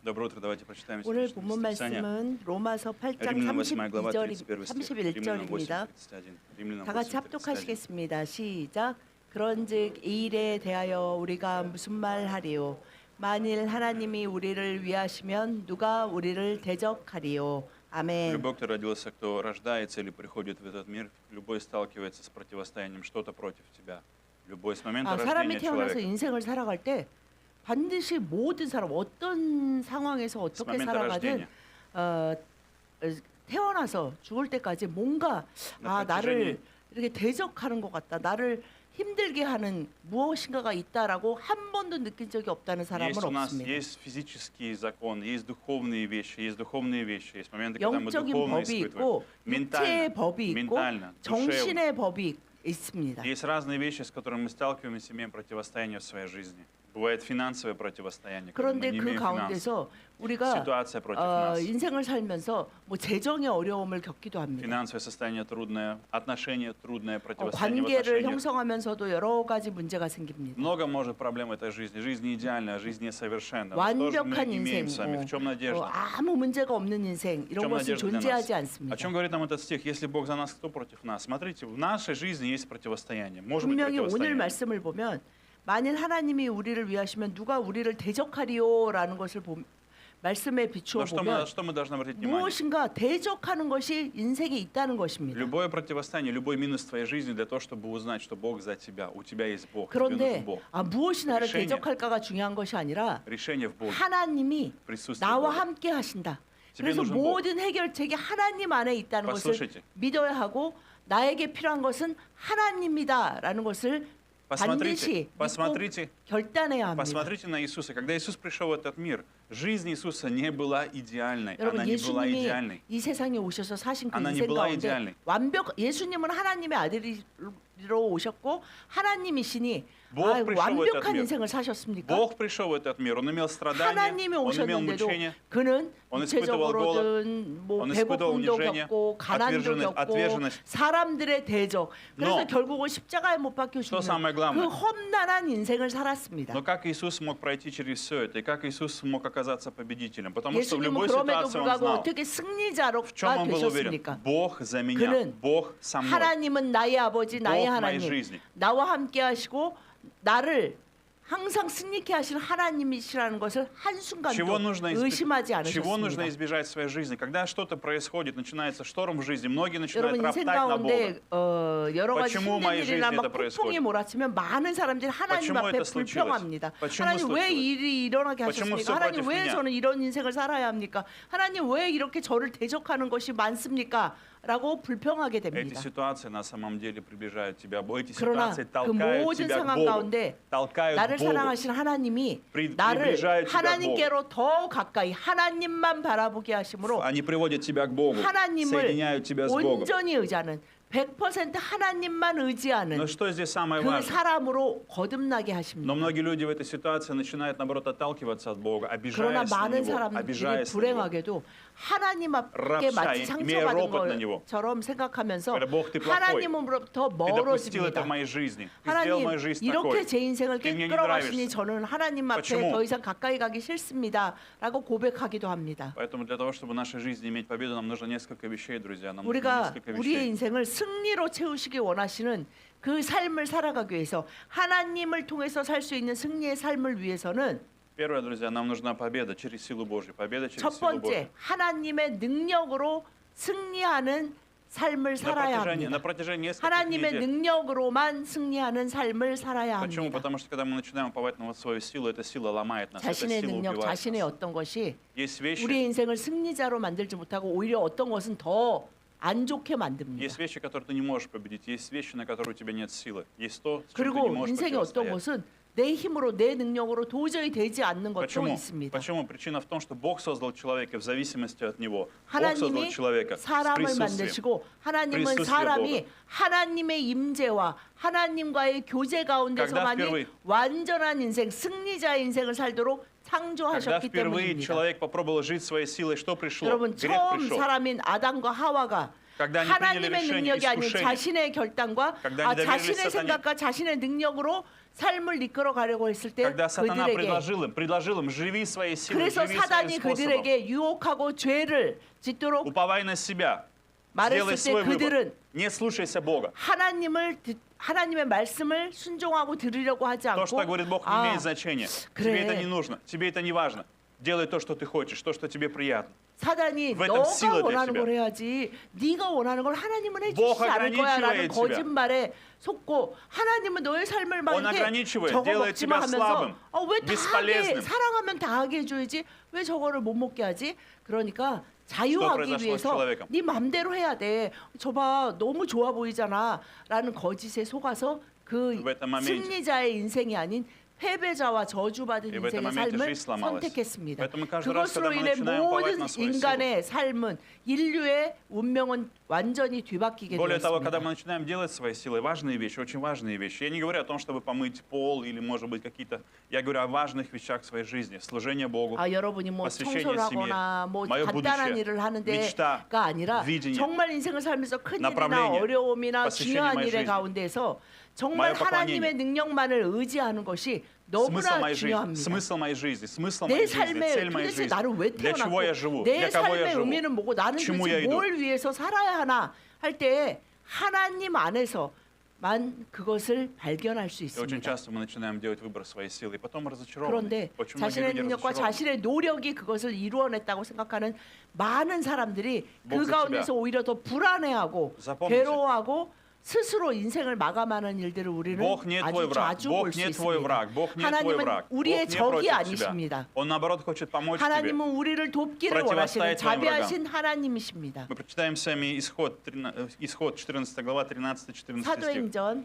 Доброе утро. Давайте прочитаем 오늘 сегодняшнее 본문 местописание. 말씀은 로마서 8장 Римлянам 8 глава 31 стих, Римлянам 31절입니다. 8:31. Римлянам 다 같이 8:31. 합독하시겠습니다. 시작. 그런즉 이 일에 대하여 우리가 무슨 말하리요? 만일 하나님이 우리를 위하시면 누가 우리를 대적하리요? 아멘. Любой, кто родился, кто рождается или приходит в этот мир, любой сталкивается с противостоянием, что-то против тебя. Любой с момента 사람이 рождения 태어나서 человека. 인생을 살아갈 때 반드시 모든 사람 어떤 상황에서 С 어떻게 момента 살아가든 рождения. 태어나서 죽을 때까지 뭔가 나 나를 이렇게 대적하는 것 같다. 나를 힘들게 하는 무엇인가가 있다라고 한 번도 느낀 적이 없다는 사람은 Есть у нас 없습니다. есть физические законы, есть духовные вещи, есть духовные вещи, есть моменты, когда мы 영적인 духовно 법이 испытываем. 있고 육체의 Ментально, 법이 있고 ментально, душевно. 정신의 법이 있습니다. Есть разные вещи, с которыми мы сталкиваемся, имеем противостояние в своей жизни. Бывает финансовое противостояние, когда мы 그런데 не 그 имеем финансов. 가운데서 우리가 Ситуация против нас. 인생을 살면서 뭐 재정의 어려움을 겪기도 합니다. Финансовое состояние трудное, отношения трудное, противостояние в 관계를 отношениях. 형성하면서도 여러 가지 문제가 생깁니다. Много может проблем этой жизни. Жизнь не идеальная, жизнь несовершенна. Но что же мы 완벽한 имеем 인생, с вами? В чем надежда? 아무 문제가 없는 인생 В 이런 чем 것은 надежда для нас? 존재하지 О 않습니다. чем говорит нам этот стих? Если Бог за нас, кто против нас? Смотрите, в нашей жизни есть противостояние. Может быть 분명히 오늘 противостояние. 말씀을 보면 만일 하나님이 우리를 위하시면 누가 우리를 대적하리요라는 것을 말씀에 비추어 Но 보면 что мы должны обратить внимание? 무엇인가 대적하는 것이 인생에 있다는 것입니다. Любое противостояние, любой минус в твоей жизни для того, чтобы узнать, что Бог за тебя. У тебя есть Бог, тебе 그런데 нужен Бог. 무엇이 나를 решение. 대적할까가 중요한 것이 아니라 Решение в Боге. 하나님이 Присутствие 나와 Бога. 함께 하신다. 집에 그래서 нужен Бог. 모든 해결책이 하나님 안에 있다는 것을 Послушайте. 믿어야 하고 나에게 필요한 것은 하나님이다라는 것을 반드시 Посмотрите, 믿고 결단해야 합니다. посмотрите на Иисуса. Когда Иисус пришел в этот мир, жизнь Иисуса не была идеальной. 여러분 Она не была 예수님이 идеальной. 이 세상에 오셔서 사신 그 하나님 인생 была 가운데 идеальной. 예수님은 하나님의 아들로 오셨고 하나님이시니 Бог пришел в этот 완벽한 мир. 인생을 사셨습니까? Бог пришел в этот мир. Он имел страдания, 하나님이 он имел 오셨는데도 мучения. 그는 Он испытывал голод, 육체적으로든 뭐 он испытывал 배고픔도 унижение, 겪고 가난도 겪고 отверженность. 사람들의 대적. 그래서 Но 결국은 십자가에 못 박혀 что 죽는 самое 그 главное? 험난한 인생을 살았습니다. Но как Иисус мог пройти через все это? И как Иисус мог оказаться победителем? Потому что в 예수님은 любой 그럼에도 ситуации Он 불구하고 знал, 어떻게 в чем 승리자로가 Он был уверен. 되셨습니까? Бог за меня, 그는 Бог со мной. 하나님은 나의 아버지, 나의 Бог моей 하나님, жизни. 나와 함께 하시고 나를 항상 승리케 하시는 하나님이시라는 것을 한순간도 Чего нужно 의심하지 Чего нужно 않으셨습니다. избежать в своей жизни? Когда что-то происходит, начинается шторм в жизни, многие начинают 여러분 인생 роптать на 가운데 Бога. 여러 가지 Почему в 힘든 моей 일이나 жизни 막 это происходит? 폭풍이 몰아치면 많은 사람들이 하나님 Почему 앞에 это случилось? 불평합니다. Почему 하나님 왜 случилось? 이 일이 일어나게 Почему 하셨습니까? всё 하나님 против 왜 меня? 저는 이런 인생을 살아야 합니까? 하나님 왜 이렇게 저를 대적하는 것이 많습니까? 라고 불평하게 Эти 됩니다. ситуации на самом деле приближают тебя. Эти 그러나 ситуации 그 толкают 모든 тебя к 상황 Богу. 가운데 толкают 나를 к Богу. 사랑하신 하나님이 나를 приближают тебя к Богу. 하나님께로 더 가까이 하나님만 바라보게 하심으로 Они приводят тебя к Богу, 하나님을 соединяют тебя с Богом. 온전히 의지하는 100% 하나님만 의지하는 Но что здесь самое 그 важное? 사람으로 거듭나게 하십니다. Но многие люди в этой ситуации начинают, наоборот, отталкиваться от Бога, 그러나 обижаясь на 많은 Него, 사람들이 обижаясь на Него. 불행하게도 하나님 앞에 마치 랍샤, имея 상처받은 ропот на него. 것처럼 생각하면서 Говорят, Бог, ты плохой. 하나님으로부터 Ты допустил это 멀어집니다. в моей жизни. Ты сделал 하나님 мою жизнь 이렇게 такой. 제 인생을 Ты мне не 끌어가시니 нравишься. 저는 하나님 앞에 Почему? 더 이상 가까이 가기 싫습니다. 라고 고백하기도 합니다. Поэтому для того, чтобы в нашей жизни иметь победу, нам нужно несколько вещей, друзья. Нам нужно 우리가 несколько 우리의 вещей. 인생을 승리로 채우시기 원하시는 그 삶을 살아가기 위해서 하나님을 통해서 살 수 있는 승리의 삶을 위해서는 Первое, друзья, нам нужна победа через силу Божью. Победа через 첫 силу Божью. 번째 하나님의 능력으로 승리하는 삶을 살아야 На 합니다. протяжении нескольких 하나님의 недель. 능력으로만 승리하는 삶을 살아야 Почему? 합니다. Потому что когда мы начинаем уповать на свою силу, эта сила ломает нас, эта 자신의 сила 능력, убивает 자신의 нас. 어떤 것이 Есть вещи, 우리의 인생을 승리자로 만들지 못하고 오히려 어떤 것은 더 안 좋게 만듭니다. есть вещи, которые ты не можешь победить, есть вещи, на которые у тебя нет силы, есть то, с чем ты не 그리고 можешь 인생의 어떤 противостоять. 것은 내 힘으로 내 능력으로 도저히 되지 않는 것도 Почему? 있습니다. Почему? Причина в том, что Бог создал человека в зависимости от него. Бог создал 하나님이 человека с 사람을 присутствием. 만드시고 하나님은 присутствие 사람이 Бога. 하나님의 임재와 하나님과의 교제 가운데서만이 впервые- 완전한 인생, 승리자의 인생을 살도록 Когда 창조하셨기 впервые 때문입니다. человек попробовал жить своей силой, что пришло? 여러분 Грех 처음 пришел. 사람인 아담과 하와가 Когда они приняли 하나님의 решение 능력이 아닌 искушения, 자신의 결단과 когда они доверились 자신의 сатане, 생각과 자신의 능력으로 삶을 이끌어 가려고 했을 때 когда сатана 그들에게 предложил им, живи своей силой, 그래서 живи своим 사단이 способом, 그들에게 유혹하고 죄를 짓도록 уповай на себя, 말했을 сделай 때 свой выбор, 그들은 не слушайся Бога. 하나님의 말씀을 순종하고 들으려고 하지 То, 않고 что говорит Бог, не имеет значения. Тебе это не нужно, тебе это не важно. Делай то, что ты хочешь, то, что тебе приятно. 사단이 В этом сила 너가 для 원하는 тебя. 걸 해야지 네가 원하는 걸 하나님은 Бог 해주시지 않을 거야 라는 ограничивает тебя. 거짓말에 속고 하나님은 너의 삶을 막 Он 이렇게 ограничивает, 저거 делает 먹지 тебя 마 하면서 слабым, 왜 다 하게 бесполезным. 사랑하면 다 하게 해줘야지 왜 저거를 못 먹게 하지? 그러니까 자유하기 произошло с 위해서 человеком? 네 맘대로 해야 돼. 저봐 너무 좋아 보이잖아 라는 거짓에 속아서 그 В этом моменте. 승리자의 인생이 아닌 패배자와 저주받은 И в этом 인생의 моменте 삶을 жизнь сломалась. 선택했습니다. Поэтому каждый раз, 그것으로 когда мы 인해 начинаем уповать 모든 на свою 인간의 삶은 인류의 운명은 완전히 뒤바뀌게 Более того, когда 되었습니다. мы начинаем делать своей силой важные вещи, очень важные вещи, я не говорю о том, чтобы помыть пол или, может быть, какие-то... Я говорю о важных вещах в своей жизни. Служение Богу, 여러분이 뭐 посвящение 청소를 семье, 하거나 뭐 мое 간단한 будущее, 일을 하는 мечта, 데가 아니라 видение, 정말 인생을 살면서 큰 일이나 направление, 어려움이나 посвящение 중요한 моей 일의 жизни, 가운데서 정말 мое 하나님의 поклонение. 능력만을 의지하는 것이 смысл 너무나 моей жизни, 중요합니다. смысл моей жизни, смысл 내 моей жизни, 삶의 цель моей 도대체 жизни. 나를 왜 Для чего я 태어났고 живу? 내 Для кого я 삶의 живу? 의미는 뭐고 나는 к чему я 도대체 иду? 뭘 위해서 살아야 하나 할 때 하나님 안에서만 그것을 발견할 수 И очень 있습니다. часто мы начинаем делать выбор своей силы, и потом разочарованы. 그런데 Очень многие 자신의 люди 능력과 разочарованы. 자신의 노력이 그것을 이루어냈다고 생각하는 많은 사람들이 목 그 за 가운데서 тебя. 오히려 더 불안해하고 Запомните. 괴로워하고 스스로 인생을 마감하는 일들을 우리는 Бог не твой 아주 враг, 자주 Бог 볼 수 не твой 있습니다. враг, Бог не твой 하나님은 враг, Бог 우리의 не 적이 против тебя. 아니십니다. Он, наоборот, хочет помочь тебе. 하나님은 우리를 돕기를 원하시는 противостоять твоим 자비하신 하나님이십니다. Мы прочитаем с вами Исход 14 глава, 13-14 стих. 사도행전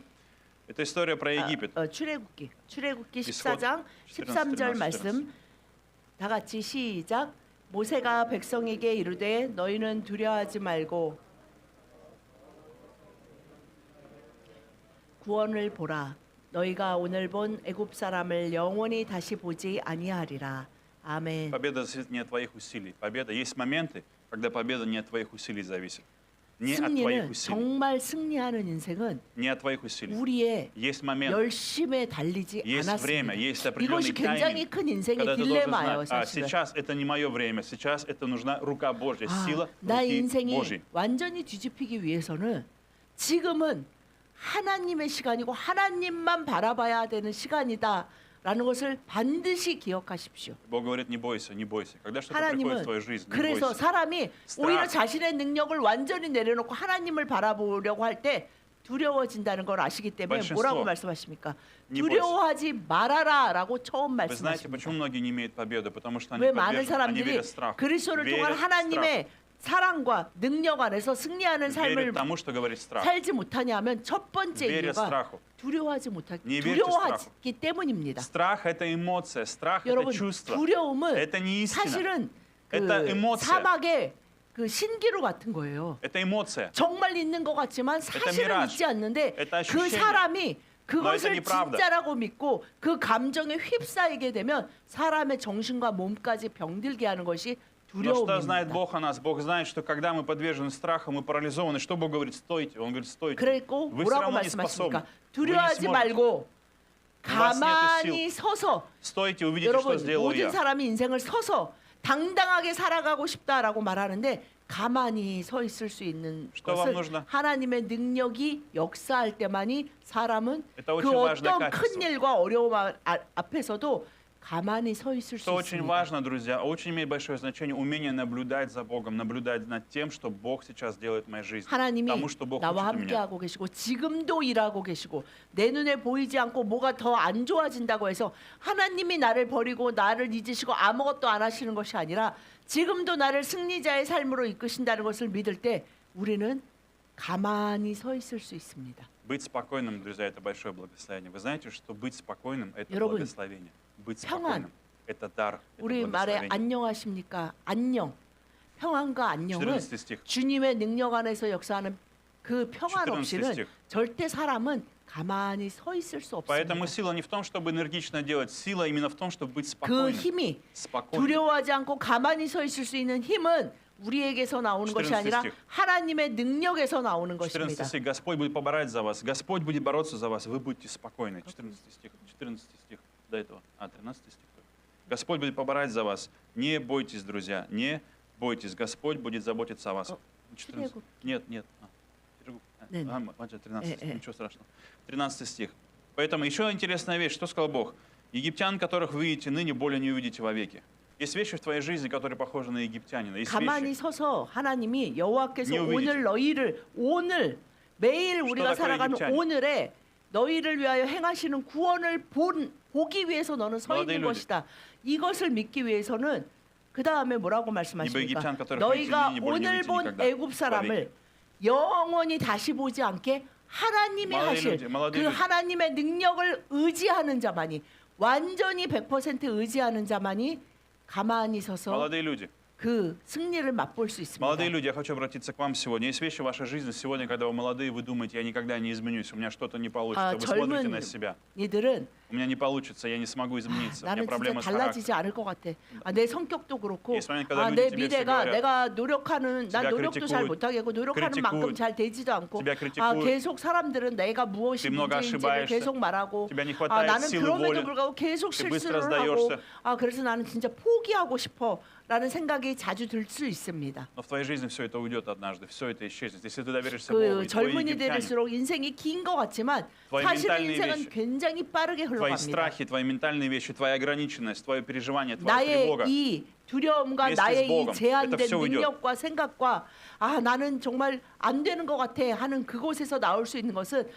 Это история про Египет. 출애굽기 이스콧 14장 13절 13, 말씀 다 같이 시작. 모세가 백성에게 이르되 너희는 두려워하지 말고 구원을 보라. 너희가 오늘 본 애굽 사람을 영원히 다시 보지 아니하리라. 아멘. Победа зависит не от твоих усилий. Победа есть моменты, когда победа не от твоих усилий зависит. Не от твоих 승리는 усилий. 정말 승리하는 인생은 Не от твоих усилий. 우리의 Есть момент, 열심에 달리지 есть время, 않았습니다. есть определенный 이것이 굉장히 тайминг, 큰 인생의 когда ты должен 딜레마예요, знать, 사실은. сейчас это не мое время, сейчас это нужна рука Божья, сила 나 руки 인생이 Божьей. 완전히 뒤집히기 위해서는 지금은 하나님의 시간이고 하나님만 바라봐야 되는 시간이다라는 것을 반드시 기억하십시오. Бог говорит, не бойся, не бойся. Когда что-то приходит 하나님은 в твою жизнь, не 그래서 бойся. 사람이 스트라스. 오히려 자신의 능력을 완전히 내려놓고 하나님을 바라보려고 할 때 두려워진다는 걸 아시기 때문에 большинство 뭐라고 말씀하십니까? не 두려워하지 말아라라고 처음 Вы знаете, 말씀하십니다. почему многие не имеют победы? Потому что они 왜 많은 подвержены, они 사람들이 верят страху. 그리스도를 통한 Верят 하나님의 사랑과 능력 안에서 승리하는 страху. 삶을 Верят тому, что говорит страх. 살지 못하냐 하면 첫 번째 верят 이유가 страху. 두려워하지 Не верьте 두려워하기 때문입니다. Страх – это эмоция, страх – это 여러분 чувство. 두려움은 Это не истина. 사실은 Это 그 эмоция. 사막의 그 신기루 같은 거예요. Это эмоция. 정말 있는 것 같지만 사실은 mirage. 있지 않는데 Это 그 ощущение. 사람이 это 그것을 неправда. 진짜라고 믿고 그 감정에 휩싸이게 되면 사람의 정신과 몸까지 병들게 하는 것이 Но что знает 두려움입니다. Бог о нас? Бог знает, что когда мы подвержены страху, мы парализованы. Что Бог говорит? Стойте. Он говорит, стойте. 그랬고 Вы все 뭐라고 равно не способны. 말씀하십니까? Вы не 두려워하지 сможете. 말고 вас нет 가만히 서서 Стойте, увидите, 여러분 что сделаю 모든 я. 사람이 인생을 서서 당당하게 살아가고 싶다라고 말하는데 가만히 서 있을 수 있는 Что вам 것은 нужно? 하나님의 능력이 역사할 때만이 사람은 Это 그 очень важное 어떤 качество. 큰 일과 어려움 앞에서도 가만히 서 있을 수 Что очень 있습니다. важно, друзья, очень имеет большое значение умение наблюдать за Богом, наблюдать над тем, что Бог сейчас делает в моей жизни. 하나님이 Тому, что Бог 나와 хочет у меня. 함께하고 계시고 지금도 일하고 계시고 내 눈에 보이지 않고 뭐가 더 안 좋아진다고 해서 하나님이 나를 버리고 나를 잊으시고 아무것도 안 하시는 것이 아니라 지금도 나를 승리자의 삶으로 이끄신다는 것을 믿을 때 우리는 가만히 서 있을 수 있습니다. Быть спокойным, друзья, это большое благословение. Вы знаете, что быть спокойным – это 여러분, благословение. Быть 평안. спокойным – это дар, это 우리 말에 благословение. 안녕하십니까? 안녕. 평안과 안녕은 14 стих. 주님의 능력 안에서 역사하는 그 평안 14 없이는 стих. 절대 사람은 가만히 서 있을 수 Поэтому 없습니다. сила не в том, чтобы энергично делать, сила именно в том, чтобы быть 그 спокойным. 힘이 спокойным. 두려워하지 않고 가만히 서 있을 수 있는 힘은 우리에게서 나오는 것이 14 아니라 стих. 하나님의 능력에서 나오는 14 것입니다. стих. Господь будет поборать за вас. Господь будет бороться за вас. Вы будете спокойны. 14 стих. 14 стих. До этого. 13 стих. Господь будет поборать за вас. Не бойтесь, друзья. Не бойтесь. Господь будет заботиться о вас. 14. 출애굽. Нет, нет. 네. 맞а, 13 стих. 예. Ничего страшного. 13 стих. Поэтому еще интересная вещь. Что сказал Бог? Египтян, которых вы видите ныне, более не увидите вовеки. Есть вещи в твоей жизни, которые похожи на египтянина. Есть 가만히 вещи. 서서 하나님이 여호와께서 Не увидите. 오늘 너희를 오늘 매일 우리가 такое 살아가는 египтяне? 오늘에 너희를 위하여 행하시는 구원을 보기 위해서 너는 서 молодые 있는 люди. 것이다. 이것을 믿기 위해서는 그 다음에 뭐라고 말씀하십니까? египтян, которых 너희가 видите ныне, более не 오늘 увидите 본 никогда 애굽 사람을 영원히 다시 보지 않게 하나님이 молодые 하실 люди, молодые 그 люди. 하나님의 능력을 의지하는 자만이 완전히 100% 의지하는 자만이 가만히 서서 Молодые люди. 그 승리를 맛볼 수 Молодые 있습니다. люди, я хочу обратиться к вам сегодня. Есть вещи в вашей жизни сегодня, когда вы молодые, вы думаете, я никогда не изменюсь, у меня что-то не получится. Вы смотрите на себя. 이들은 У меня не получится, я не смогу измениться. У меня 나는 진짜 проблемы с 달라지지 характером. 않을 것 같아. 내 성격도 그렇고, Есть момент, когда 내 люди тебе 미래가 все говорят, 내가 노력하는 난 тебя 노력도 잘 критикуют, 못하겠고 노력하는 만큼 критикуют, 잘 되지도 않고, тебя критикуют, 계속 사람들은 내가 무엇이 ты много 문제인지를 ошибаешься, 계속 말하고, тебя не хватает 나는 силы 그럼에도 воли, 불구하고 계속 ты быстро 실수를 하고, сдаешься. 그래서 나는 진짜 포기하고 싶어라는 생각이 자주 들 수 있습니다. Но в твоей жизни все это уйдет однажды, все это исчезнет. Если ты доверишься 그 Богу, и твой 젊은이 египтянин, 될수록 인생이 긴 것 같지만 твои 사실은 ментальные 인생은 вещи, 굉장히 빠르게 твои 흘러갑니다. страхи, твои ментальные вещи, твоя ограниченность, твое переживание, твоя 나의 тревога, 이 두려움과 вместе с 나의 이 Богом это 제한된 всё уйдет. 능력과 생각과 나는 정말 안 되는 것 같아 하는 그곳에서 나올 수 있는 것은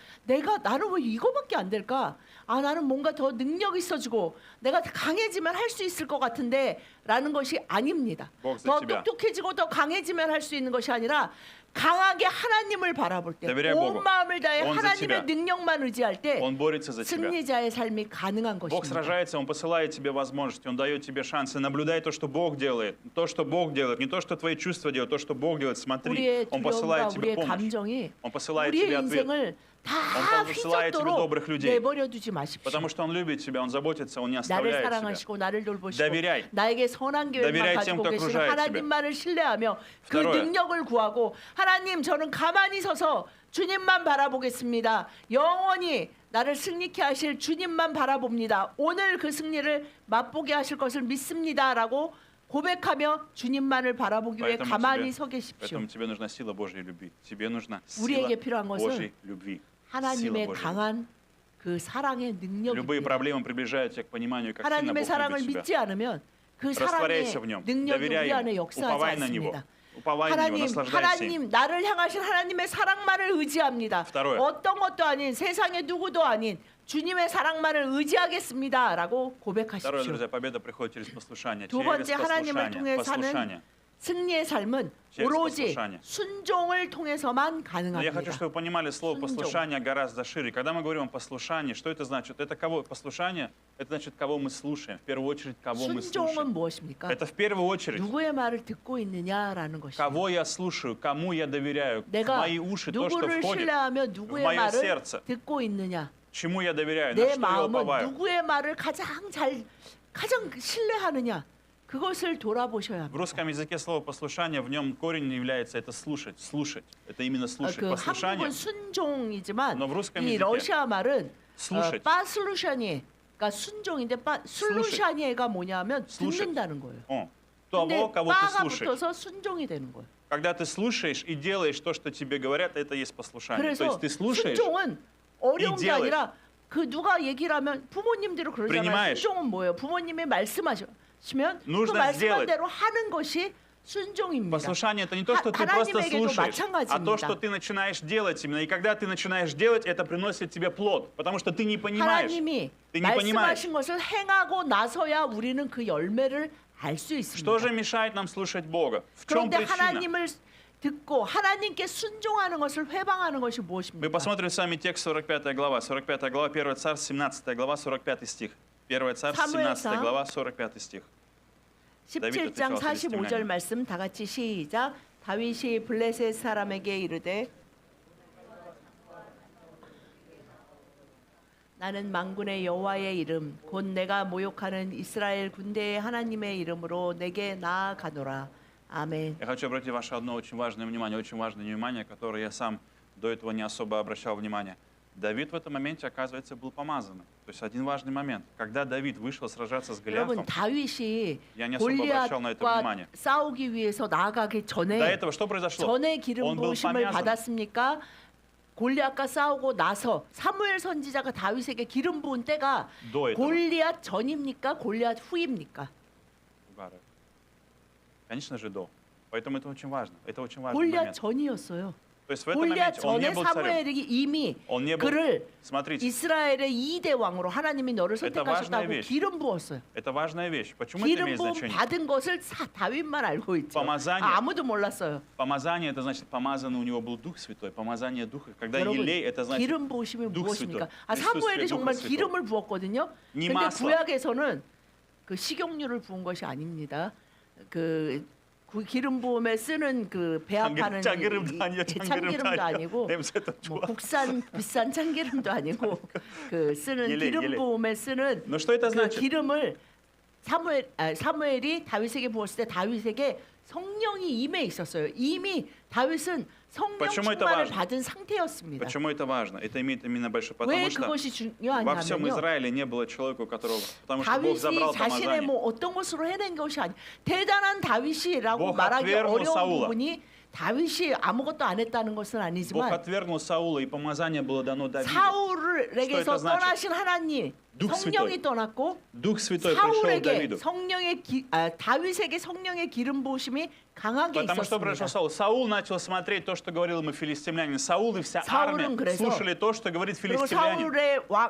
나는 왜 이거밖에 안 될까? 나는 뭔가 더 능력 있어지고 내가 강해지면 할 수 있을 것 같은데 라는 것이 아닙니다. Бог за 더 тебя. 똑똑해지고 더 강해지면 할 수 있는 것이 아니라 강하게 하나님을 바라볼 때 доверяй 온 Богу. 마음을 다해 Он за 하나님의 тебя. 능력만 의지할 때 Он борется за тебя. 승리자의 삶이 가능한 Бог 것입니다. сражается, Он посылает тебе возможности, Он дает тебе шансы. Наблюдай то, что Бог делает. То, что Бог делает. Не то, что твои чувства делают, то, что Бог делает. Смотри, 우리의 Он 두려움과 посылает тебе 우리의 помощь. 감정이 Он посылает 우리의 тебе ответ. 인생을 다 Он посылает тебе 휘젓도록 добрых людей. 내버려 두지 마십시오. Потому что Он любит тебя, Он заботится, Он не 나를 оставляет тебя. 사랑하시고 나를 돌보시고 Доверяй. 나에게 선한 계획만 Доверяй 가지고 тем, кто 계시는 окружает 하나님만을 신뢰하며 그 Второе. 능력을 구하고 하나님 저는 가만히 서서 주님만 바라보겠습니다. 영원히 나를 승리케 하실 주님만 바라봅니다. 오늘 그 승리를 맛보게 하실 것을 믿습니다라고 고백하며 주님만을 바라보기 위해 Поэтому 가만히 тебе- 서 계십시오. Поэтому тебе нужна сила Божьей любви. Тебе нужна сила 우리에게 필요한 것은 Божьей любви. Сила 하나님의 Божьей. 강한 그 사랑의 Любые 능력입니다. проблемы приближают тебя к пониманию, как сильно 하나님의 Бог 사랑을 любит тебя. 믿지 않으면 그 사랑의 Растворяйся в нем, 능력이 доверяй 우리 안에 ему, 역사하지 уповай на него. 않습니다. Уповай на него, наслаждайся им. 하나님 나를 향하신 하나님의 사랑만을 의지합니다. Второе. 어떤 것도 아닌 세상의 누구도 아닌 주님의 사랑만을 의지하겠습니다라고 Второе, 고백하십시오. друзья, победа приходит через послушание. 두 Через 번째 하나님을 통해 послушание. 사는 승리의 삶은 через 오로지 послушание. 순종을 통해서만 Но я хочу, 가능합니다. чтобы вы понимали, слово Сунджон. послушание гораздо шире. Когда мы говорим о послушании, что это значит? Это кого? Послушание – это значит, кого мы слушаем. В первую очередь, кого мы 순종은 слушаем. 무엇입니까? Это в первую очередь, 누구의 말을 듣고 있느냐라는 것입니다. кого я слушаю, кому я доверяю, в 내가 мои уши, то, что 누구를 входит, 신뢰하며 в 누구의 мое 말을 сердце, 듣고 있느냐. чему я доверяю, на 내 что я 마음은 уповаю. 누구의 말을 가장 신뢰하느냐. 그것을 돌아보셔야 В 합니다. русском языке слово послушание, в нем корень является это слушать, слушать. Это именно слушать. 그 Послушание 한국은 순종이지만 Но в русском 이 языке 러시아 말은 слушать. 빠슬루샤니가 순종인데 슬루샤니가 뭐냐면 слушать. 듣는다는 거예요. Того, 근데 кого ты 빠가 слушаешь. 붙어서 순종이 되는 거예요. Когда ты слушаешь и делаешь то, что тебе говорят, это и есть послушание. То 그래서 есть ты слушаешь, 순종은 어려운 게 делаешь. 아니라 그 누가 얘기를 하면 부모님대로 그러잖아요. принимаешь. 순종은 뭐예요? 부모님이 말씀하시면 그 нужно 말씀한 сделать. 대로 하는 것이 순종입니다. послушание это не то, что ты просто 하나님에게도 слушаешь, а 마찬가지입니다. то, что ты начинаешь делать именно. И когда ты начинаешь делать, это приносит тебе плод, потому что ты не понимаешь. 하나님이 ты не понимаешь. 말씀하신 것을 행하고 나서야 우리는 그 열매를 알 수 있습니다. Что же мешает нам слушать Бога? В чем 그런데 причина? 하나님을 듣고 하나님께 순종하는 것을 회방하는 것이 Мы 무엇입니까? посмотрим с вами текст 45 глава. 45 глава, 1 Царств, 17 глава, 45 стих. 1 Царств, 17 глава, 45 стих. 17장 다윗 45절 말씀 다 같이 시작. 다윗이 블레셋 사람에게 이르되 나는 만군의 여호와의 이름 곧 내가 모욕하는 이스라엘 군대의 하나님의 이름으로 내게 나아가노라. 아멘. Я хочу обратить ваше одно очень важное внимание, которое я сам до этого не особо обращал внимание. Давид в этом моменте, оказывается, был помазанным. То есть один важный момент. Когда Давид вышел сражаться с 여러분 Голиафом, 다윗이 я не особо обращал на это 골리앗과 внимание. 싸우기 위해서 나아가기 До 전에 этого что произошло? 기름 Он был 부으심을 помазан. 받았습니까? 골리앗과 싸우고 나서 사무엘 선지자가 다윗에게 기름 부은 때가 До этого. 골리앗 전입니까? 골리앗 후입니까? Конечно же, до. Поэтому это очень важно. Это очень важный 골리앗 момент. 전이었어요. То есть в этом 골리앗 моменте он не 전에 был царем. 사무엘이 이미 Он не был... 그를 Смотрите, 이스라엘의 2대 왕으로 하나님이 너를 Это важная 선택하셨다고 вещь. 기름 부었어요. это важная вещь. Почему это 기름 имеет 부음 значение? 받은 것을 다윗만 알고 있죠. помазание. 아무도 몰랐어요. Помазание, это значит, помазанный у него был Дух Святой. Помазание Духа. Когда 여러분, елей, это значит... 기름 부으심이 Дух 무엇입니까? Святой. 아, 사무엘이 присутствие 정말 Духа Святого. 기름을 부었거든요. 니 근데 마сло. 구약에서는 그 식용유를 부은 것이 아닙니다. 그 기름 부음에 쓰는 그 배합하는 참기름도 아니에요. 참기름도 아니고 냄새도 뭐 좋아. 국산 비싼 참기름도 아니고 그 쓰는 일레, 기름 일레. 부음에 쓰는 Но что это 그 значит? 기름을 사무엘이 다윗에게 부었을 때 다윗에게 성령이 임해 있었어요. 이미 다윗은 성령 Почему это 충만을 важно? 받은 상태였습니다. Почему это важно? Это имеет именно большой... 왜 Потому что 그것이 во всем 중요하냐면요. Израиле не было человека, у которого... Потому что Бог 다윗이 забрал 자신의 помазание. 뭐 어떤 것으로 해낸 것이 아니 대단한 다윗이라고 Бог 말하기 отвергнул 어려운 Саула. 부분이 다윗이 아무것도 안 했다는 것은 Бог 아니지만 отвергнул Саула, и помазание было дано Давиду. 사울에게서 Что это значит? 떠나신 하나님 Дух 성령이 Святой. 떠났고 Дух Святой пришел к 사울에게 Давиду. 다윗에게 성령의 기름 부으심이 강하게 Потому что произошло 있었습니다. Саул? Саул начал смотреть то, что говорил ему филистимлянин. Саул и вся 사울은 армия 그래서- слушали то, что говорит 그리고 филистимлянин.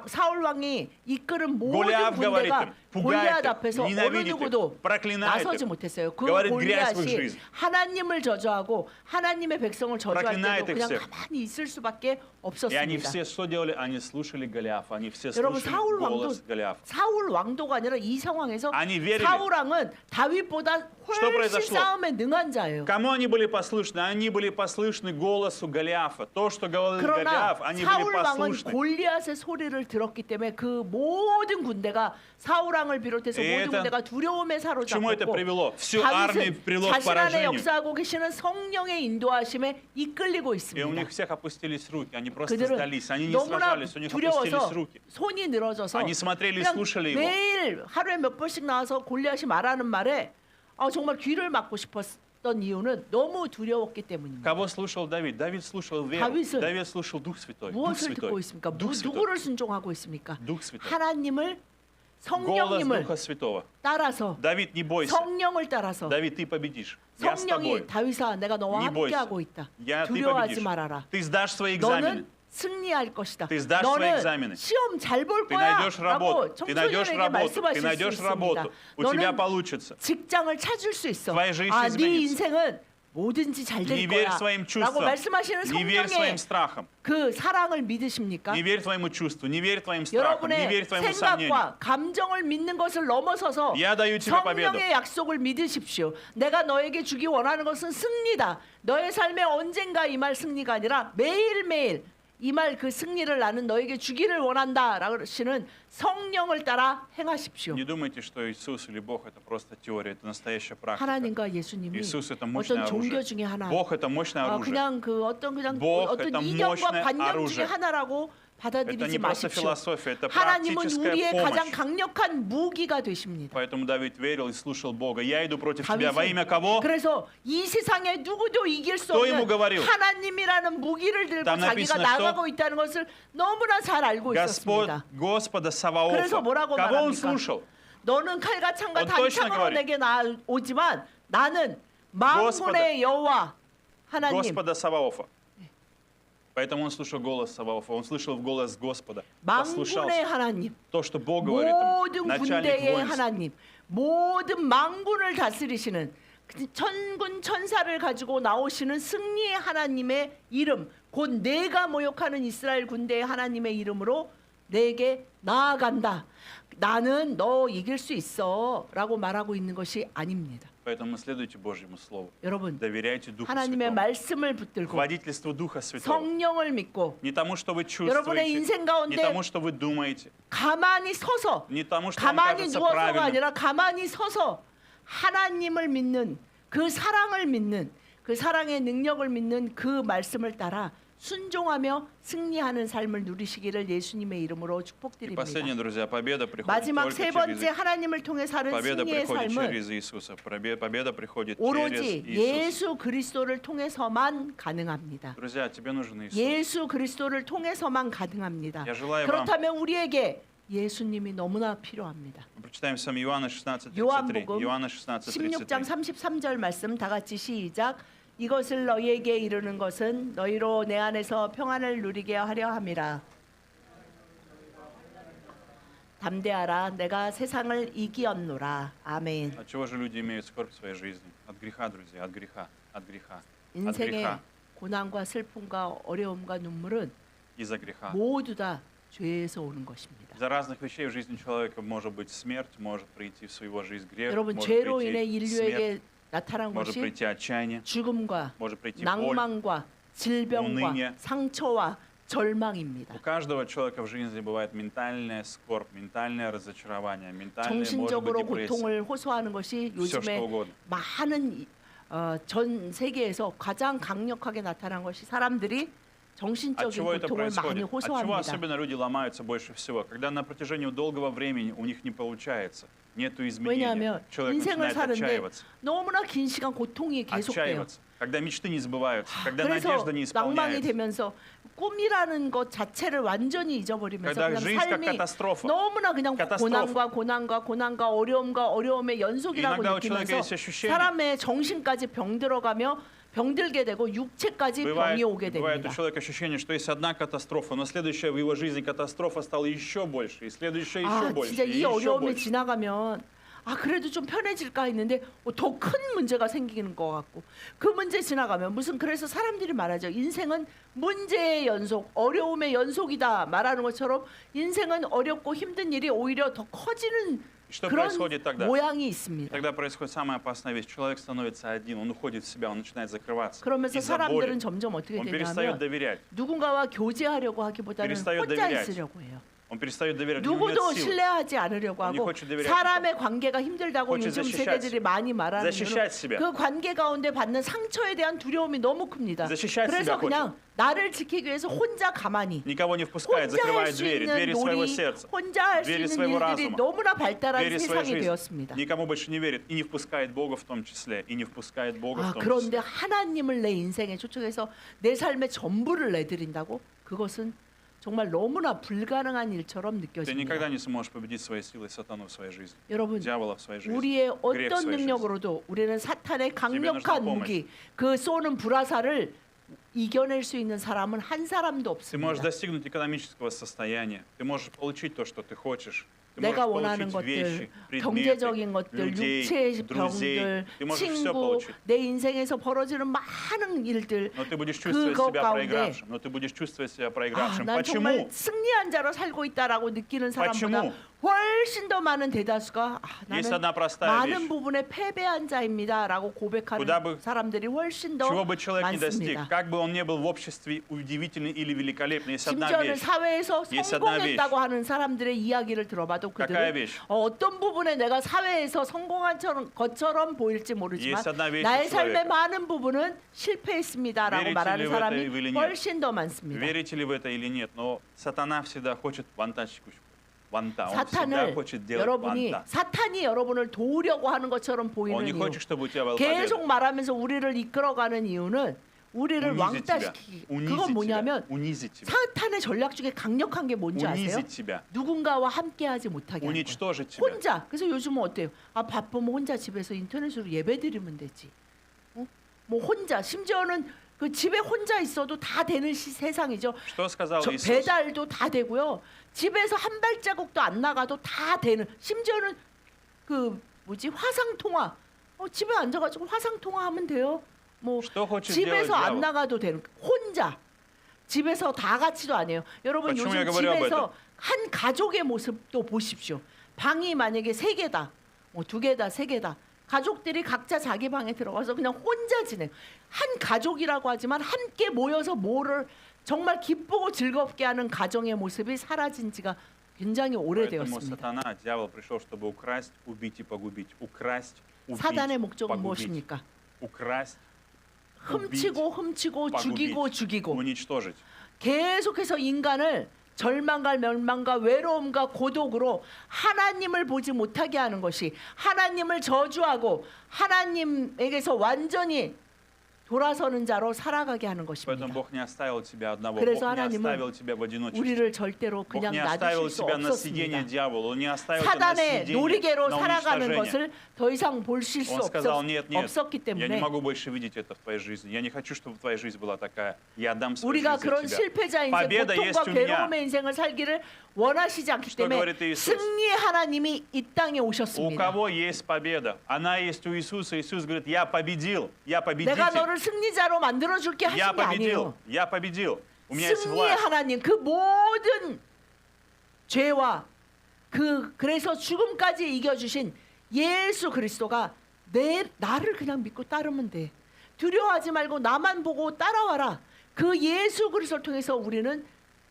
사울 왕이 이끄는 모든 Голиаф говорит 군대가 им, пугает 골리앗 их, 앞에서 어느 ненавидит их, 누구도 проклинает 나서지 их, 못했어요. 그 говорит грязь в их 골리앗이 жизнь. 하나님을 저주하고 하나님의 백성을 저주할 проклинает 때도 их 그냥 всех. 가만히 있을 수밖에 И они 없었습니다. все что делали? Они слушали Голиафа, они все 여러분 слушали 사울 голос 왕도 Голиафа. 사울 왕도가 아니라 이 상황에서 아니, верили. 사울 왕은 다윗보다 Что 훨씬 произошло? 싸움에 능한 자예요. Кому они были послушны? Они были послушны голосу Голиафа. То, что говорил 그러나 Голиаф, они были 사울 왕은 послушны. 골리앗의 소리를 들었기 때문에 그 모든 군대가 사울 왕을 비롯해서 И 모든 это- 군대가 두려움에 К чему это 사로잡혔고 привело? Всю армию 다윗은 привело к 자신 안에 поражению. 역사하고 계시는 성령의 인도하심에 이끌리고 И у 있습니다. них всех опустились руки. Они просто 그들은 сдались. Они не 너무나 сражались. У них 두려워서 опустились руки. 손이 늘어져서 Они смотрели и 그냥 слушали его. 매일 하루에 몇 번씩 나와서 골리앗이 말하는 말에 정말 귀를 막고 싶었던 이유는 너무 두려웠기 때문입니다. Кого слушал Давид? Давид слушал веру. 다윗은 Давид слушал Дух Святой. Дух 무엇을 듣고 Святой. 있습니까? Дух Святой. 누구를 순종하고 있습니까? Дух Святой. 하나님을 Голос 성령님을 Духа Святого. 따라서 Давид, не бойся. 성령을 따라서 Давид, ты победишь. Я с тобой. 성령이 다윗아 내가 너와 Не бойся. 함께하고 있다. Ты 두려워하지 победишь. 말아라. Ты сдашь свои экзамены. 너는 승리할 것이다. Ты сдашь свои 너는 экзамены. 시험 잘 볼 Ты 거야. найдешь 라고 работу. Ты найдешь 청소년에게 работу. Ты 말씀하실 수 найдешь 있습니다. работу. У тебя 너는 получится. 직장을 찾을 수 있어. твоя жизнь 네 изменится. 인생은 뭐든지 잘 될 Не верь 거야. своим 라고 чувствам. 말씀하시는 Не верь своим 성령의 страхам. 그 사랑을 믿으십니까? Не верь твоему чувству. Не верь твоим страхам. Не верь 여러분의 твоему сомнению. 생각과 감정을 믿는 것을 넘어서서 Я даю тебе победу. 성령의 약속을 믿으십시오. 내가 너에게 주기 원하는 것은 승리다. 너의 삶에 언젠가 임할 승리가 아니라 매일매일 임할 그 승리를 나는 너에게 주기를 원한다. 라고 하시는 성령을 따라 행하십시오. Не думайте, что Иисус или Бог это просто теория, это настоящая практика. 하나님과 예수님이 Иисус это мощное 어떤 종교 оружие. 중에 하나, Бог это мощное оружие. 그냥 그 어떤 Бог 어떤 это 이념과 мощное 관념 оружие. 중에 하나라고 Это 받아들이지 не просто 마십시오. философия, это 하나님은 практическая 우리의 가장 помощь. 강력한 무기가 되십니다. Поэтому Давид верил и слушал Бога. Я иду против тебя. Во 다윗은 имя кого? 그래서 이 세상에 누구도 이길 수 또 없는 ему говорил. 하나님이라는 무기를 들고 Там 자기가 написано, 나가고 있다는 것을 너무나 잘 알고 Господь, 있었습니다. Господа 그래서 Саваофа. 뭐라고 Кого он 말합니까? слушал? 너는 칼과 창과 Он точно 단창으로 говорит. 내게 나오지만 나는 만군의 여호와 하나님 Господа Саваофа. Поэтому он слушал голос Саваофа. Он слышал голос Господа. Послушал 만군의 하나님 то, что Бог говорит ему. 모든 Начальник 군대의 воинств. 하나님 모든 만군을 다스리시는 천군 천사를 가지고 나오시는 승리의 하나님의 이름 곧 내가 모욕하는 이스라엘 군대의 하나님의 이름으로 내게 나아간다. 나는 너 이길 수 있어 라고 말하고 있는 것이 아닙니다. Поэтому следуйте Божьему Слову. 여러분 Доверяйте Духу 하나님의 Святому. 말씀을 К 붙들고 водительству Духа Святого. 성령을 믿고 Не тому, что вы 여러분의 чувствуете, 인생 не 가운데 тому, что вы думаете, 가만히 서서 не тому, что вам 가만히 кажется 누워서가 правильным. 아니라 가만히 서서 하나님을 믿는 그 사랑을 믿는 그 사랑의 능력을 믿는 그 말씀을 따라 순종하며 승리하는 삶을 누리시기를 예수님의 이름으로 И 축복드립니다. последнее, друзья, победа приходит 마지막 только 세 через 번째 하나님을 통해 사는 Победа 승리의 приходит 삶은 через Иисуса. Победа приходит через 오로지 Иисуса. 예수 그리스도를 통해서만 가능합니다. Друзья, тебе нужен Иисус. 예수 그리스도를 통해서만 가능합니다. Я желаю вам. 그렇다면 우리에게 예수님이 너무나 필요합니다. Прочитаем с вами Иоанна 16:33. 요한복음 Иоанна 16:33. 16장 33절 말씀 다 같이 시작. 이것을 너희에게 이르는 것은 너희로 내 안에서 평안을 누리게 하려 함이라. 담대하라 내가 세상을 이기었노라. 아멘. От чего же люди имеют скорбь в своей жизни? От греха, друзья, от греха, от греха, от 인생의 греха, 고난과 슬픔과 어려움과 눈물은 из-за греха. 모두 다 죄에서 오는 것입니다. Из-за разных вещей в жизни человека может быть смерть, может прийти в его жизнь грех, 여러분 может 죄로 인해 прийти смерть, 인류에게 나타난 может 것이 прийти отчаяние, 죽음과 может прийти боль. 낭만과 질병과 уныние. 상처와 절망입니다. У каждого человека в жизни бывает ментальная скорбь, ментальное разочарование, ментальная, может быть, 정신적으로 депрессия. 고통을 호소하는 것이 Все что 요즘에 угодно. 많은 전 세계에서 가장 강력하게 나타난 것이 사람들이 От 정신적인 чего это 고통을 많이 происходит? От чего 호소합니다. особенно люди ломаются больше всего? Когда на протяжении долгого времени у них не получается, нету изменений, 왜냐하면 человек 인생을 начинает 사는데 отчаиваться, 너무나 긴 시간 고통이 계속돼요. отчаиваться. Когда мечты не сбываются, когда 그래서 надежда не 낭망이 исполняется, 되면서 꿈이라는 것 자체를 완전히 잊어버리면서 когда 그냥 жизнь как 삶이 катастрофа. 너무나 그냥 카타스트로프. 고난과 어려움과 어려움의 연속이라고 인간과 человека 느끼면서 есть ощущение. 사람의 정신까지 병들어가며 병들게 되고 육체까지 병이 오게 Бывает у 됩니다. человека ощущение, что есть одна катастрофа, но следующая в его жизни катастрофа стала еще больше, и следующая еще больше, 진짜 и 이 еще 어려움이 больше. 지나가면 그래도 좀 편해질까 했는데 더 큰 문제가 생기는 것 같고 그 문제 지나가면 그래서 사람들이 말하죠. 인생은 문제의 연속, 어려움의 연속이다 말하는 것처럼 인생은 어렵고 힘든 일이 오히려 더 커지는 Что 그런 происходит тогда? 모양이 있습니다. Тогда происходит самая опасная вещь. Человек становится один, он уходит в себя, он начинает закрываться. 그러면서 Из-за боли. 사람들은 점점 어떻게 Он перестает 되냐면 доверять. 누군가와 교제하려고 하기보다는 перестает 혼자 доверять. 있으려고 해요. Он перестает доверять, у него нет 누구도 сил. 신뢰하지 않으려고 Он не 하고 хочет доверять 사람의 관계가 힘들다고 хочет 요즘 защищать 세대들이 많이 말하는 защищать себя. 그 관계 가운데 받는 상처에 대한 두려움이 너무 큽니다. защищать 그래서 себя 그냥 나를 지키기 위해서 혼자 가만히 Никого не впускает, 혼자 할 закрывает 수 двери, 있는 двери своего 놀이, сердца, 혼자 할 수 двери 있는 своего 일들이 разума, 너무나 발달한 двери своей 세상이 жизни. 되었습니다. Никому больше не верит и не впускает Бога в том числе, и не впускает Бога в том 그런데 числе. 하나님을 내 인생에 초청해서 내 삶의 전부를 내드린다고? 그것은 정말 너무나 불가능한 일처럼 Ты 느껴집니다. никогда не сможешь победить своей силой сатану в своей жизни, 여러분, дьявола в своей жизни, 우리의 грех в 어떤 своей жизни. 능력으로도 우리는 사탄의 нужна 강력한 помощь. 무기, 그 쏘는 불화살을 이겨낼 수 있는 사람은 한 사람도 Ты можешь 없습니다. достигнуть экономического состояния, ты можешь получить то, что ты хочешь. Ты 내가 можешь 원하는 получить 것들, вещи, предметы, 경제적인 것들, людей, 육체의 друзей. 병들, Ты можешь все 친구, получить. 내 인생에서 벌어지는 많은 일들 Но ты будешь чувствовать 그것 себя 가운데 проигравшим. Но ты будешь чувствовать себя проигравшим. 난 정말 Почему? 승리한 자로 살고 있다라고 느끼는 사람보다 почему? 훨씬 더 많은 대다수가 Есть 나는 одна простая 많은 вещь. 부분에 패배한 자입니다라고 고백하는 Куда бы- 사람들이 훨씬 더 Чего бы человек ни достиг, 많습니다. как бы он ни был в обществе удивительный или великолепный, есть одна 심지어는 вещь. 사회에서 Есть одна 성공했다고 하는 사람들의 이야기를 들어봐도 Какая 그들은 вещь? 어떤 부분에 내가 사회에서 성공한 것처럼 보일지 모르지만 Есть одна вещь 나의 у 삶의 человека. 많은 부분은 실패했습니다라고 Верите 말하는 ли вы это 사람이 или нет? 훨씬 더 많습니다. Верите ли вы это или нет, но сатана всегда хочет вантаж. Ванта. Он всегда 사탄을 хочет делать 여러분이 ванта. 사탄이 여러분을 도우려고 하는 것처럼 Он 보이는 не 이유 хочет, чтобы у тебя была 계속 победа. 말하면서 우리를 이끌어가는 이유는 우리를 унизить тебя, 왕따시키기. унизить 그건 тебя, 뭐냐면 унизить тебя, 사탄의 전략 중에 강력한 게 뭔지 아세요? унизить тебя, 누군가와 함께하지 못하게 하는 거예요. уничтожить тебя. 혼자. 그래서 요즘은 어때요? 바쁘면 혼자 집에서 인터넷으로 예배드리면 되지. 뭐 혼자. 심지어는 그 집에 혼자 있어도 다 되는 세상이죠. Что сказал Иисус? 배달도 다 되고요. 집에서 한 발자국도 안 나가도 다 되는. 심지어는 그 화상 통화. 집에 앉아가지고 화상 통화하면 돼요. 뭐 Что хочет делать 집에서 안 дьявол? 나가도 되는. 혼자. 집에서 다 같이도 아니에요. 여러분 почему 요즘 я говорю об 집에서 한 가족의 모습도 보십시오. 방이 만약에 3개다, 2개다, 3개다. 가족들이 각자 자기 방에 들어가서 그냥 혼자 지내. 한 가족이라고 하지만 함께 모여서 뭐를 정말 기쁘고 즐겁게 하는 가정의 모습이 사라진 지가 굉장히 Поэтому 오래되었습니다. сатана, дьявол пришел, чтобы украсть, убить и погубить. Украсть, убить, 사단의 목적은 погубить. 무엇입니까? украсть, 훔치고 훔치고 죽이고 죽이고 уничтожить. 계속해서 인간을 절망과 멸망과 외로움과 고독으로 하나님을 보지 못하게 하는 것이 하나님을 저주하고 하나님에게서 완전히 돌아서는 자로 살아가게 하는 Поэтому 것입니다. Бог не оставил тебя одного, 그래서 Бог не 하나님은 оставил тебя в одиночестве. 우리를 절대로 Бог 그냥 не оставил 놔두실 수 тебя на съедение 없었습니다. дьяволу, Он не оставил тебя на 사단의 съедение, 놀이개로 на 살아가는 уничтожение. 것을 더 이상 보실 수 Он сказал, нет, нет, 없었기 я не 때문에 могу больше видеть это в твоей жизни. Я не хочу, чтобы твоя жизнь была такая. Я дам свою 우리가 жизнь за 그런 тебя. 실패자 인생, Победа есть 고통과 у меня. 괴로움의 인생을 살기를 원하시지 않기 Что 때문에 говорит Иисус? 승리의 하나님이 이 땅에 У 오셨습니다. кого есть победа? Она есть у Иисуса. Иисус говорит, я победил, я 내가 победитель. 너를 승리자로 만들어줄게 Я 하신 게 아니에요. победил, я победил. У меня есть 승리의 власть. 하나님, 그 모든 죄와 그래서 죽음까지 이겨주신 예수 그리스도가 나를 그냥 믿고 따르면 돼. 두려워하지 말고 나만 보고 따라와라. 그 예수 그리스도를 통해서 우리는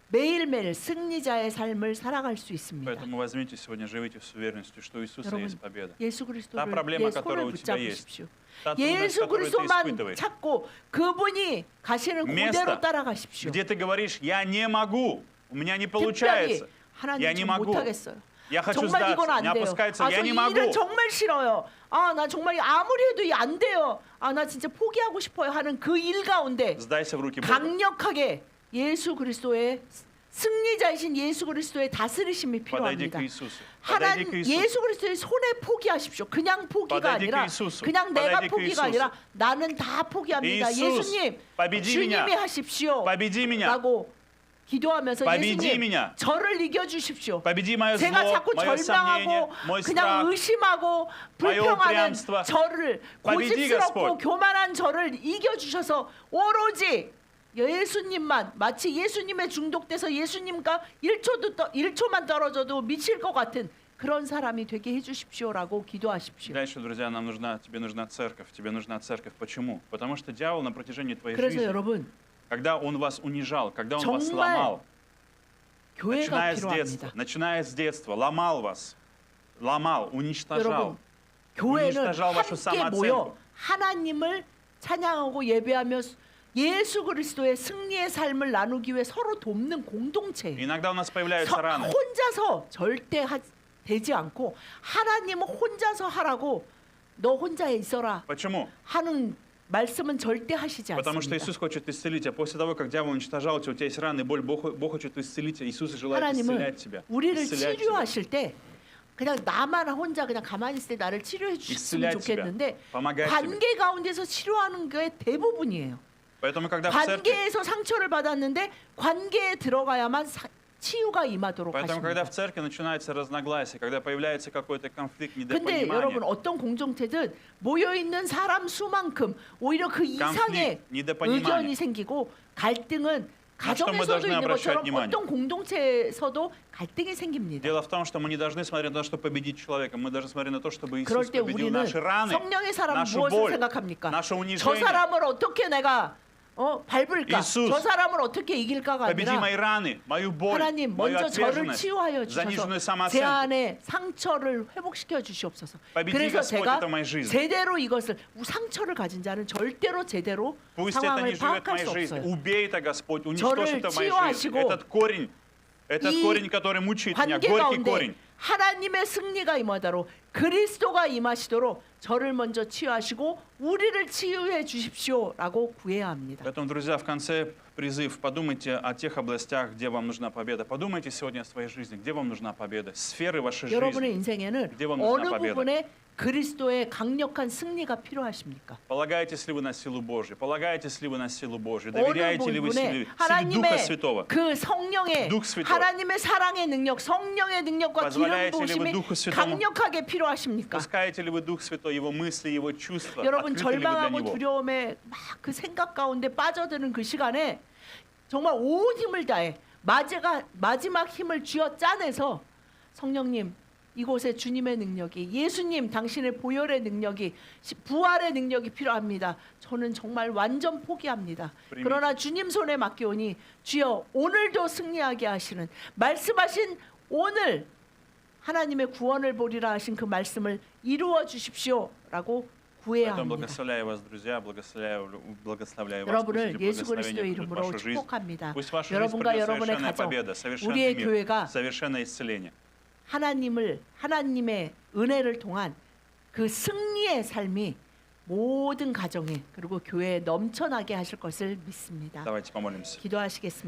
매일매일 승리자의 삶을 살아갈 수 있습니다. Поэтому возьмите сегодня, живите с уверенностью, что у Иисуса 여러분, есть победа. 예수 Та 그리스도를 проблема, 내 которая 손을 у тебя есть, 붙잡으십시오. та трудность, 예수 которую ты 그리스도만 испытываешь, 찾고 그분이 가시는 место, 그대로 따라가십시오. где ты говоришь, я не могу, у меня не 특별히 получается, 하나님 я не 좀 могу, 못하겠어요. я хочу 정말 이건 сдаться, 안 не 돼요. опускается, я 저 не 이 могу. 일은 정말 싫어요. 나 정말 아무리 해도 이 안 돼요. 나 진짜 포기하고 싶어요 하는 그 일 가운데 Сдайся в руки Бога. 강력하게 예수 그리스도의 승리자이신 예수 그리스도의 다스리심이 Подойди 필요합니다. к Иисусу. Подойди 하나님 к Иисусу. 예수 그리스도의 손에 포기하십시오. 그냥 포기가 Подойди 아니라 к Иисусу. 그냥 내가 Подойди к 포기가 Иисусу. 아니라 나는 다 포기합니다. Иисус, 예수님 победи 주님이 меня. 하십시오. Победи меня. 라고 기도하면서 Победи 예수님 меня. 저를 이겨주십시오. Победи мое 제가 зло, 자꾸 мое 절망하고 сомнение, мой 그냥 страх. 의심하고 мое 불평하는 упрямство. 저를 Победи, 고집스럽고 Господь. 교만한 저를 이겨주셔서 오로지 예수님만 마치 예수님에 중독돼서 예수님과 1초만 떨어져도 미칠 것 같은 그런 사람이 되게 해주십시오라고 기도하십시오. Дальше, друзья, тебе нужна церковь. Тебе нужна церковь. Почему? Потому что дьявол на протяжении твоей 그래서 жизни, 여러분 когда он вас унижал, когда он вас 정말 ломал, 교회가 필요합니다. начиная с детства, ломал вас, ломал, уничтожал. 여러분 교회는 уничтожал вашу 함께 самооценку. 모여 하나님을 찬양하고 예배하며 예수 그리스도의 승리의 삶을 나누기 위해 서로 돕는 공동체. Иногда у нас появляются раны. 혼자서 절대 되지 않고 하나님은 혼자서 하라고 너 혼자 있어라 Почему? 하는 말씀은 절대 하시지 Потому что 않습니다. Иисус хочет исцелить тебя. После того, как дьявол уничтожал тебя, у тебя есть раны и боль, Бог хочет исцелить тебя. Иисус желает 하나님은 исцелять тебя. 우리를 исцелять тебя. 치료하실 때 그냥 나만 혼자 그냥 가만히 있을 때 나를 치료해 주셨으면 исцелять тебя, 좋겠는데 помогать тебе. 관계 가운데서 치료하는 게 대부분이에요. Поэтому, когда в церкви, 관계에서 상처를 받았는데 관계에 들어가야만 치유가 임하도록 поэтому, когда 하십니다. в церкви начинается разногласие, когда появляется какой-то конфликт, 근데 여러분 недопонимание, 어떤 공동체든 모여 있는 사람 수만큼 오히려 그 이상의 недопонимание. 의견이 생기고 갈등은 На что мы 가정에서도 должны 있는 обращать 것처럼 внимание? 어떤 공동체에서도 갈등이 생깁니다. Дело в том, что мы не должны смотреть на то, чтобы победить человека. Мы должны смотреть на то, чтобы 그럴 Иисус 때 победил 우리는 наши раны, 성령의 사람 нашу 무엇을 боль, 생각합니까? наше 저 унижение. 사람을 어떻게 내가 밟을까? 이수스. 저 사람을 어떻게 이길까가 Победи 아니라 мои раны, мою боль, 하나님 мою 먼저 저를 отверженность, 치유하여 заниженную 주셔서 제 самооценку. 안에 상처를 회복시켜 주시옵소서. Победи, 그래서 Господь, 제가 это в моей жизни. 제대로 이것을 상처를 가진 자는 절대로 제대로 Пусть это 상황을 не живет в 파악할 моей 수 жизни. 없어요. Убей это, Господь, уничтожь 저를 это в моей жизни. 치유하시고 Этот 이 корень, который мучает меня, 관계 горький 가운데 корень. 하나님의 승리가 임하도록 그리스도가 임하시도록 저를 먼저 치유하시고 우리를 치유해 주십시오라고 구해야 합니다. Поэтому, друзья, в конце призыв. Подумайте о тех областях, где вам нужна победа. Подумайте сегодня о своей жизни, где вам нужна победа. Сферы вашей 여러분의 жизни. 인생에는 где вам нужна 어느 победа? 부분에 그리스도의 강력한 승리가 필요하십니까? Полагаетесь ли вы на силу Божью? Полагаетесь ли вы на силу Божью? 어느 Доверяете ли вы 부분에 силе Духа 하나님의 Святого? 그 성령의 Дух Святой. 하나님의 사랑의 능력, 성령의 능력과 기름 Позволяете ли вы 부으심이 Духу Святому? 강력하게 필요하십니까? Пускаете ли вы Дух Святой, Его мысли, Его чувства? 여러분 Открыты ли вы для 절망하고 Него? 두려움에 막 그 생각 가운데 빠져드는 그 시간에 정말 온 힘을 다해 마지막 힘을 쥐어 짜내서 성령님 이곳에 주님의 능력이 예수님 당신의 보혈의 능력이 부활의 능력이 필요합니다. 저는 정말 완전 포기합니다. 그러나 주님 손에 맡겨오니 주여 오늘도 승리하게 하시는 말씀하신 오늘 하나님의 구원을 보리라 하신 그 말씀을 이루어 주십시오라고 구해야 Поэтому 합니다. благословляю вас, друзья, благословляю вас. 여러분을 Пусть эти 예수 그리스도의 благословения придут в 이름으로 вашу жизнь. 축복합니다. Пусть в вашу жизнь 여러분과 придет 여러분의 совершенная 가정, победа, совершенный 우리의 мир, 교회가 совершенное исцеление. 하나님의 은혜를 통한 그 승리의 삶이 모든 가정에 그리고 교회에 넘쳐나게 하실 것을 믿습니다. Давайте помолимся. 기도하시겠습니다.